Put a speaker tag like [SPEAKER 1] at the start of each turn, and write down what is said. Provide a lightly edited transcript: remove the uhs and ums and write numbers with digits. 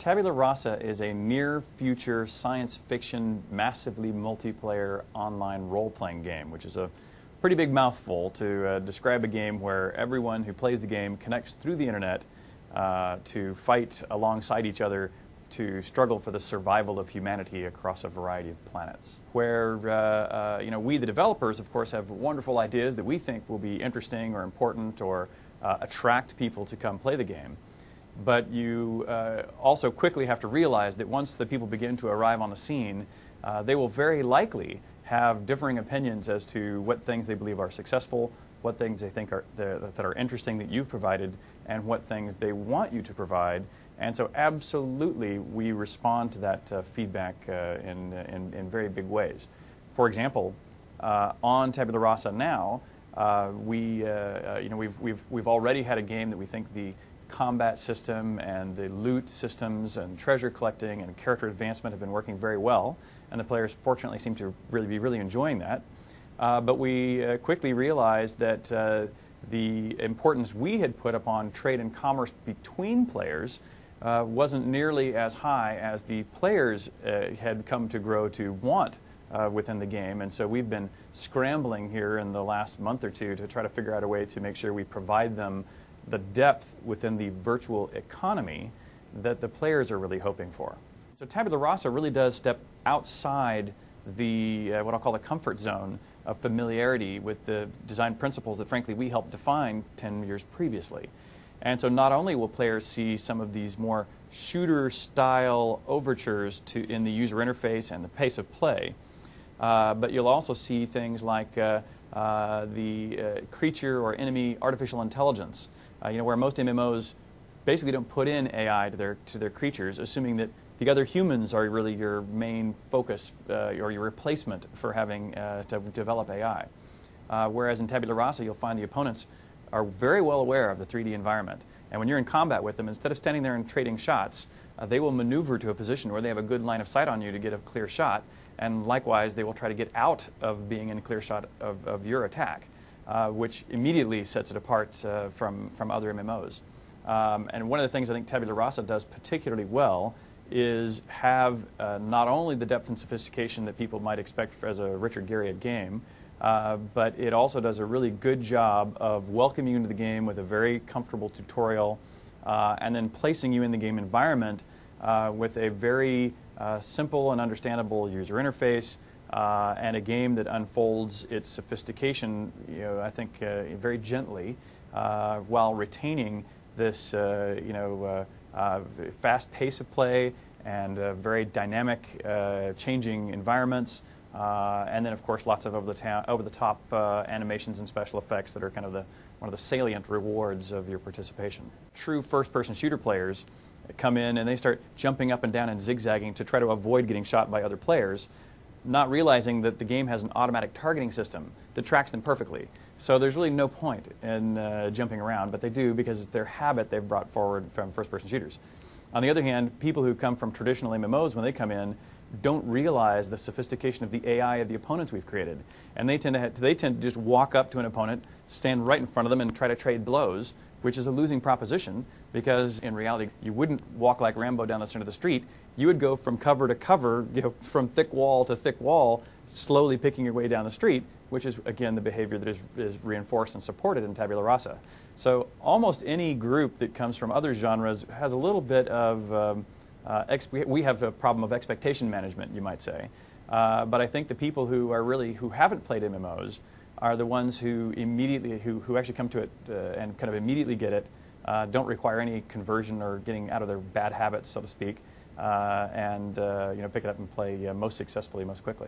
[SPEAKER 1] Tabula Rasa is a near-future science fiction, massively multiplayer online role-playing game, which is a pretty big mouthful to describe a game where everyone who plays the game connects through the internet to fight alongside each other to struggle for the survival of humanity across a variety of planets. Where we, the developers, of course, have wonderful ideas that we think will be interesting or important or attract people to come play the game. But you also quickly have to realize that once the people begin to arrive on the scene, they will very likely have differing opinions as to what things they believe are successful, what things they think that are interesting that you've provided, and what things they want you to provide. And so absolutely we respond to that feedback in very big ways. For example, on Tabula Rasa now, we've already had a game that we think the combat system and the loot systems and treasure collecting and character advancement have been working very well, and the players fortunately seem to be really enjoying that. But we quickly realized that the importance we had put upon trade and commerce between players wasn't nearly as high as the players had come to grow to want within the game. And so we've been scrambling here in the last month or two to try to figure out a way to make sure we provide them the depth within the virtual economy that the players are really hoping for. So Tabula Rasa really does step outside the what I'll call the comfort zone of familiarity with the design principles that frankly we helped define 10 years previously. And so not only will players see some of these more shooter-style overtures in the user interface and the pace of play, but you'll also see things like the creature or enemy artificial intelligence, where most MMOs basically don't put in AI to their creatures, assuming that the other humans are really your main focus or your replacement for having to develop AI. Whereas in Tabula Rasa, you'll find the opponents are very well aware of the 3D environment. And when you're in combat with them, instead of standing there and trading shots, they will maneuver to a position where they have a good line of sight on you to get a clear shot. And likewise, they will try to get out of being in a clear shot of your attack, which immediately sets it apart from other MMOs. And one of the things I think Tabula Rasa does particularly well is have not only the depth and sophistication that people might expect as a Richard Garriott game, but it also does a really good job of welcoming you into the game with a very comfortable tutorial and then placing you in the game environment with a very simple and understandable user interface and a game that unfolds its sophistication, I think, very gently while retaining this, fast pace of play and very dynamic, changing environments. And then, of course, lots of over-the-top animations and special effects that are kind of one of the salient rewards of your participation. True first-person shooter players come in and they start jumping up and down and zigzagging to try to avoid getting shot by other players, not realizing that the game has an automatic targeting system that tracks them perfectly. So there's really no point in jumping around, but they do because it's their habit they've brought forward from first-person shooters. On the other hand, people who come from traditional MMOs, when they come in, don't realize the sophistication of the AI of the opponents we've created. And they tend to just walk up to an opponent, stand right in front of them, and try to trade blows, which is a losing proposition because in reality, you wouldn't walk like Rambo down the center of the street. You would go from cover to cover, from thick wall to thick wall, slowly picking your way down the street, which is, again, the behavior that is reinforced and supported in Tabula Rasa. So almost any group that comes from other genres has a little bit of we have a problem of expectation management, you might say. But I think the people who haven't played MMOs are the ones who actually come to it and kind of immediately get it, don't require any conversion or getting out of their bad habits, so to speak, and pick it up and play most successfully, most quickly.